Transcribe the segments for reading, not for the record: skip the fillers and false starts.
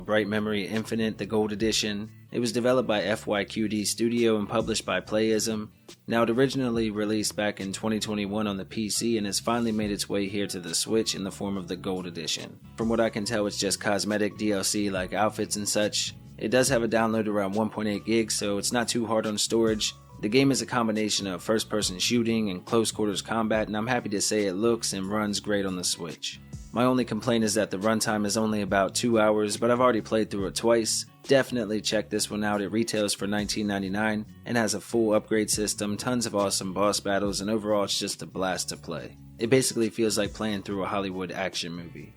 Bright Memory Infinite, the Gold Edition. It was developed by FYQD Studio and published by Playism. Now, it originally released back in 2021 on the PC and has finally made its way here to the Switch in the form of the Gold Edition. From what I can tell, it's just cosmetic DLC like outfits and such. It does have a download around 1.8 gigs, so it's not too hard on storage. The game is a combination of first-person shooting and close-quarters combat, and I'm happy to say it looks and runs great on the Switch. My only complaint is that the runtime is only about 2 hours, but I've already played through it twice. Definitely check this one out. It retails for $19.99 and has a full upgrade system, tons of awesome boss battles, and overall it's just a blast to play. It basically feels like playing through a Hollywood action movie.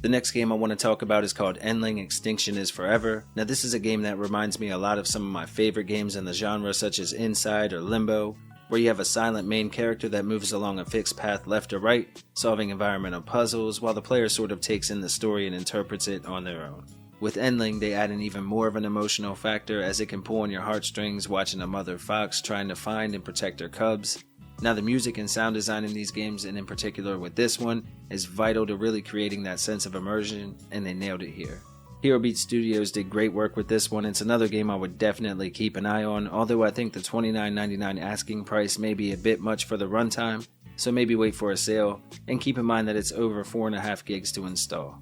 The next game I want to talk about is called Endling, Extinction is Forever. Now this is a game that reminds me a lot of some of my favorite games in the genre, such as Inside or Limbo, where you have a silent main character that moves along a fixed path left or right, solving environmental puzzles, while the player sort of takes in the story and interprets it on their own. With Endling, they add in even more of an emotional factor, as it can pull on your heartstrings watching a mother fox trying to find and protect her cubs. Now the music and sound design in these games, and in particular with this one, is vital to really creating that sense of immersion, and they nailed it here. Hero Beat Studios did great work with this one. It's another game I would definitely keep an eye on, although I think the $29.99 asking price may be a bit much for the runtime, so maybe wait for a sale, and keep in mind that it's over 4.5 gigs to install.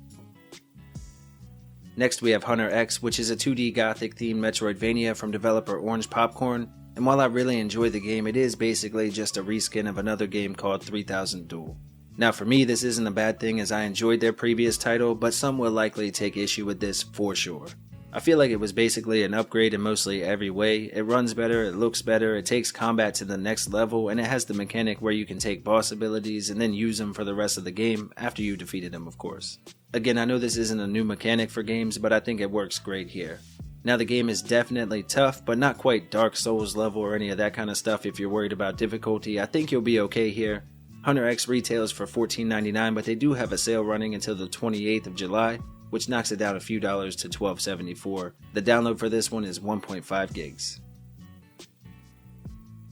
Next we have HunterX, which is a 2D Gothic themed Metroidvania from developer Orange Popcorn, and while I really enjoy the game, it is basically just a reskin of another game called 3000 Duel. Now for me, this isn't a bad thing, as I enjoyed their previous title, but some will likely take issue with this for sure. I feel like it was basically an upgrade in mostly every way. It runs better, it looks better, it takes combat to the next level, and it has the mechanic where you can take boss abilities and then use them for the rest of the game, after you defeated them of course. Again, I know this isn't a new mechanic for games, but I think it works great here. Now the game is definitely tough, but not quite Dark Souls level or any of that kind of stuff if you're worried about difficulty. I think you'll be okay here. HunterX retails for $14.99, but they do have a sale running until the 28th of July, which knocks it down a few dollars to $12.74. The download for this one is 1.5 gigs.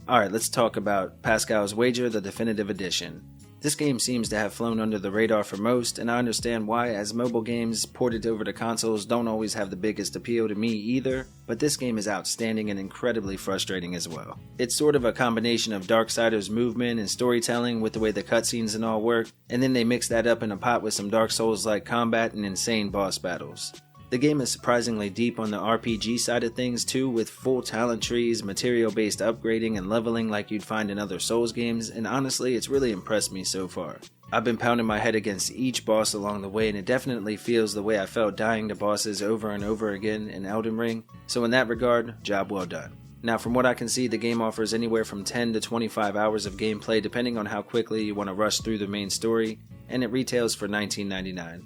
Alright, let's talk about Pascal's Wager, the Definitive Edition. This game seems to have flown under the radar for most, and I understand why, as mobile games ported over to consoles don't always have the biggest appeal to me either, but this game is outstanding and incredibly frustrating as well. It's sort of a combination of Darksiders movement and storytelling with the way the cutscenes and all work, and then they mix that up in a pot with some Dark Souls-like combat and insane boss battles. The game is surprisingly deep on the RPG side of things too, with full talent trees, material-based upgrading, and leveling like you'd find in other Souls games, and honestly, it's really impressed me so far. I've been pounding my head against each boss along the way, and it definitely feels the way I felt dying to bosses over and over again in Elden Ring, so in that regard, job well done. Now from what I can see, the game offers anywhere from 10 to 25 hours of gameplay depending on how quickly you want to rush through the main story, and it retails for $19.99.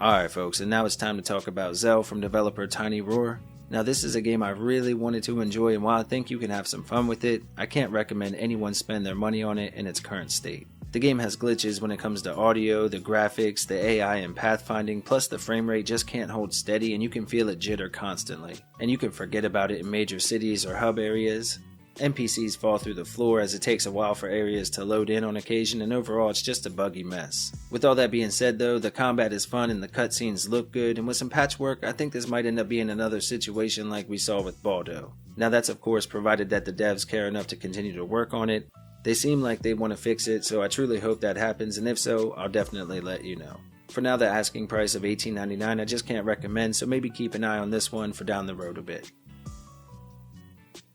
Alright folks, and now it's time to talk about XEL from developer Tiny Roar. Now this is a game I really wanted to enjoy, and while I think you can have some fun with it, I can't recommend anyone spend their money on it in its current state. The game has glitches when it comes to audio, the graphics, the AI and pathfinding, plus the frame rate just can't hold steady and you can feel it jitter constantly. And you can forget about it in major cities or hub areas. NPCs fall through the floor as it takes a while for areas to load in on occasion, and overall it's just a buggy mess. With all that being said though, the combat is fun and the cutscenes look good, and with some patchwork I think this might end up being another situation like we saw with Baldo. Now that's of course provided that the devs care enough to continue to work on it. They seem like they want to fix it, so I truly hope that happens, and if so, I'll definitely let you know. For now, the asking price of $18.99 I just can't recommend, so maybe keep an eye on this one for down the road a bit.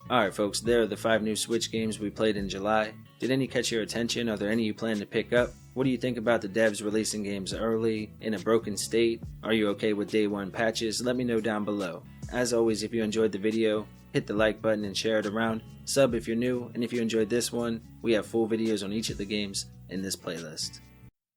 Alright folks, there are the 5 new Switch games we played in July. Did any catch your attention? Are there any you plan to pick up? What do you think about the devs releasing games early, in a broken state? Are you okay with day 1 patches? Let me know down below. As always, if you enjoyed the video, hit the like button and share it around. Sub if you're new, and if you enjoyed this one, we have full videos on each of the games in this playlist.